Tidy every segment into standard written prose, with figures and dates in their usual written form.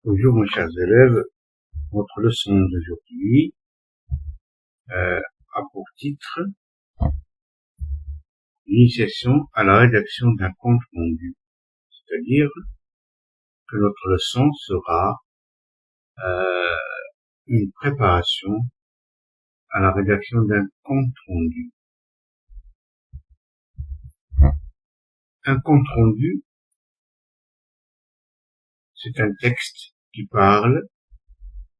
Bonjour mes chers élèves, votre leçon d'aujourd'hui a pour titre l'initiation à la rédaction d'un compte rendu. C'est-à-dire que notre leçon sera une préparation à la rédaction d'un compte rendu. Un compte rendu, c'est un texte qui parle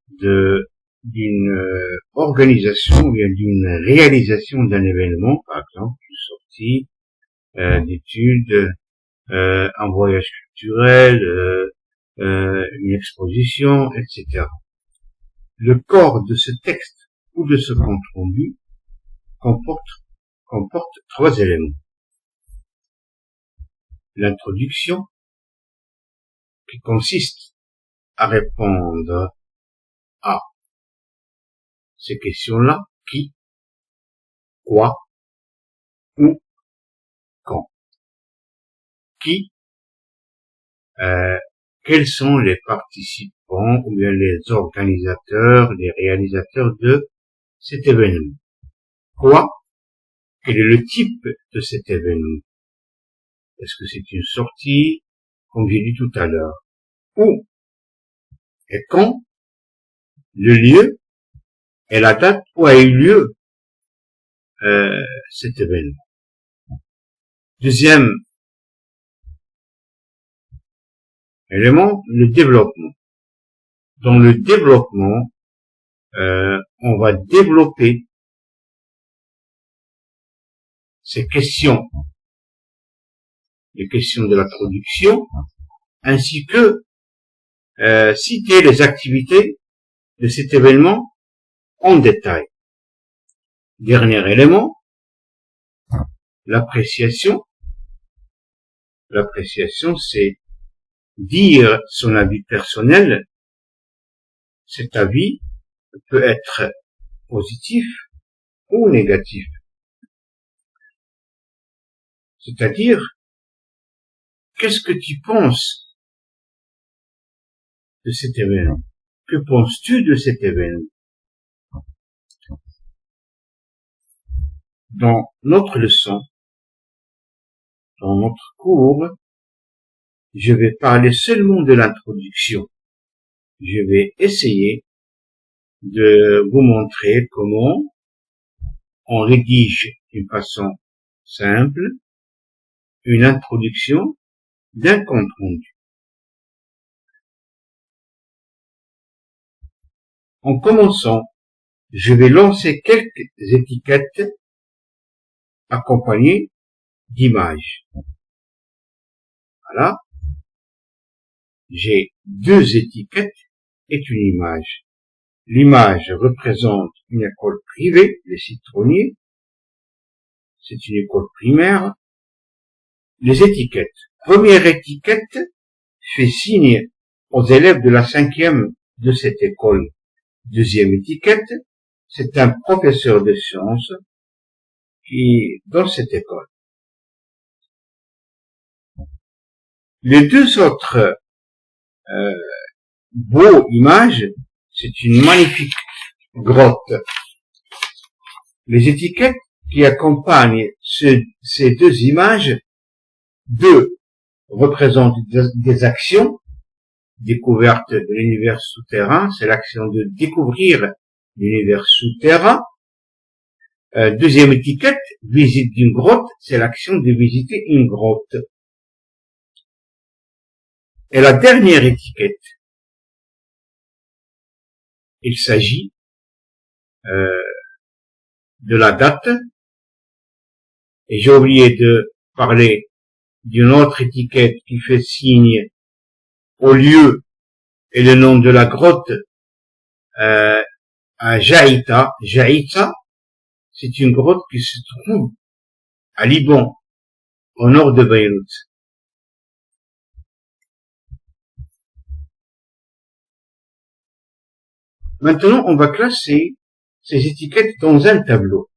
d'une organisation ou bien d'une réalisation d'un événement, par exemple une sortie d'études, un voyage culturel, une exposition, etc. Le corps de ce texte ou de ce compte rendu comporte trois éléments. L'introduction, qui consiste à répondre à ces questions-là: qui, quoi, où, quand. Qui, quels sont les participants ou bien les organisateurs, les réalisateurs de cet événement. Quoi, quel est le type de cet événement. Est-ce que c'est une sortie, comme j'ai dit tout à l'heure. Où et quand, le lieu et la date où a eu lieu cet événement. Deuxième élément, le développement. Dans le développement, on va développer ces questions, les questions de l'introduction, ainsi que citer les activités de cet événement en détail. Dernier élément, l'appréciation. L'appréciation, c'est dire son avis personnel. Cet avis peut être positif ou négatif. C'est-à-dire, qu'est-ce que tu penses de cet événement? Que penses-tu de cet événement? Dans notre leçon, dans notre cours, je vais parler seulement de l'introduction. Je vais essayer de vous montrer comment on rédige d'une façon simple une introduction d'un compte rendu. En commençant, je vais lancer quelques étiquettes accompagnées d'images. Voilà. J'ai deux étiquettes et une image. L'image représente une école privée, les Citronniers. C'est une école primaire. Les étiquettes. Première étiquette fait signe aux élèves de la 5e de cette école. Deuxième étiquette, c'est un professeur de sciences qui dans cette école. Les deux autres beaux images, c'est une magnifique grotte. Les étiquettes qui accompagnent ces deux images, deux représentent des actions. Découverte de l'univers souterrain, c'est l'action de découvrir l'univers souterrain. Deuxième étiquette, visite d'une grotte, c'est l'action de visiter une grotte. Et la dernière étiquette, il s'agit de la date, et j'ai oublié de parler d'une autre étiquette qui fait signe au lieu et le nom de la grotte à Jaïta. Jaïta, c'est une grotte qui se trouve à Liban, au nord de Beyrouth. Maintenant, on va classer ces étiquettes dans un tableau.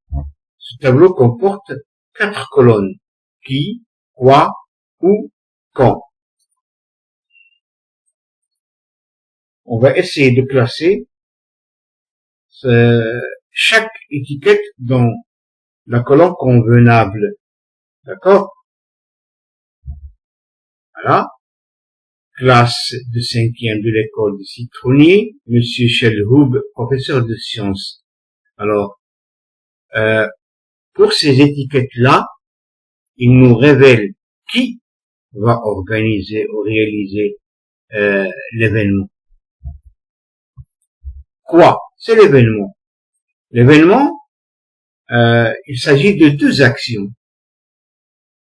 Ce tableau comporte 4 colonnes. Qui, quoi, où, quand. on va essayer de classer chaque étiquette dans la colonne convenable. D'accord? Voilà. Classe de 5e de l'école de Citronnier, Monsieur Shellhoub, professeur de sciences. Alors, pour ces étiquettes-là, il nous révèle qui va organiser ou réaliser l'événement. Quoi? C'est l'événement. L'événement, il s'agit de 2 actions.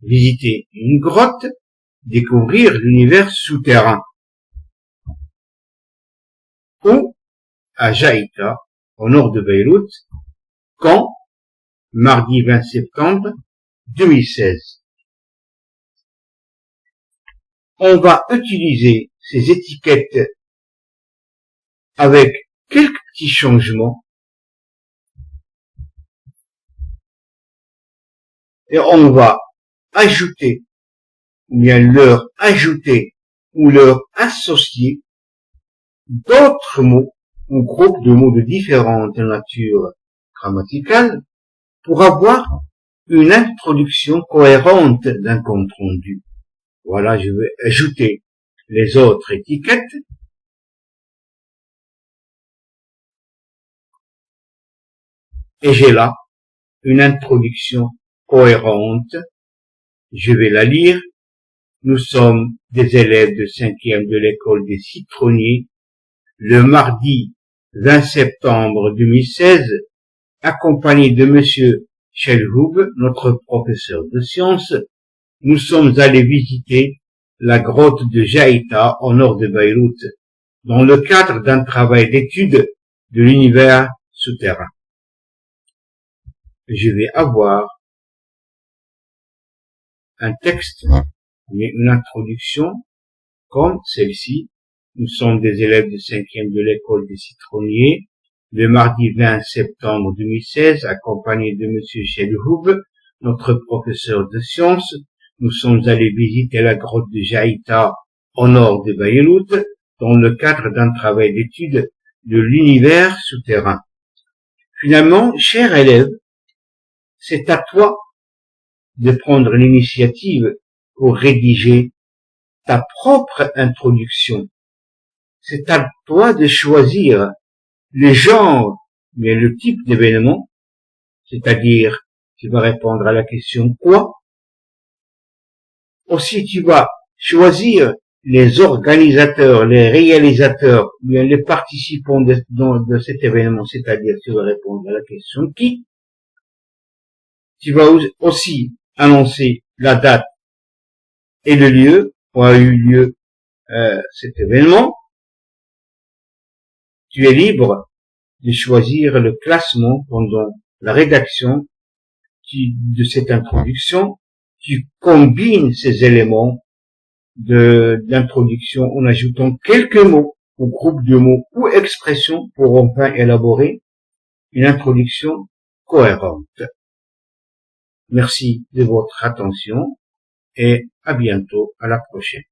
Visiter une grotte, découvrir l'univers souterrain. Ou à Jaïta, au nord de Beyrouth, quand? Mardi 20 septembre 2016. On va utiliser ces étiquettes avec quelques petits changements et on va ajouter ou bien leur ajouter ou leur associer d'autres mots ou groupes de mots de différentes natures grammaticales pour avoir une introduction cohérente d'un compte rendu. Voilà, je vais ajouter les autres étiquettes. Et j'ai là une introduction cohérente. Je vais la lire. Nous sommes des élèves de 5e de l'école des Citronniers. Le mardi 20 septembre 2016, accompagné de Monsieur Shellhoub, notre professeur de sciences, nous sommes allés visiter la grotte de Jaïta au nord de Beyrouth, dans le cadre d'un travail d'étude de l'univers souterrain. Je vais avoir un texte, une introduction comme celle-ci. Nous sommes des élèves de 5e de l'école des Citronniers. Le mardi 20 septembre 2016, accompagné de Monsieur Shellhoub, notre professeur de sciences, nous sommes allés visiter la grotte de Jaïta au nord de Beyrouth dans le cadre d'un travail d'étude de l'univers souterrain. Finalement, cher élève, c'est à toi de prendre l'initiative pour rédiger ta propre introduction. C'est à toi de choisir le genre, mais le type d'événement, c'est-à-dire tu vas répondre à la question quoi. Aussi tu vas choisir les organisateurs, les réalisateurs, bien les participants de cet événement, c'est-à-dire tu vas répondre à la question qui. Tu vas aussi annoncer la date et le lieu où a eu lieu cet événement. Tu es libre de choisir le classement pendant la rédaction de cette introduction. Tu combines ces éléments d'introduction en ajoutant quelques mots ou groupes de mots ou expressions pour enfin élaborer une introduction cohérente. Merci de votre attention et à bientôt, à la prochaine.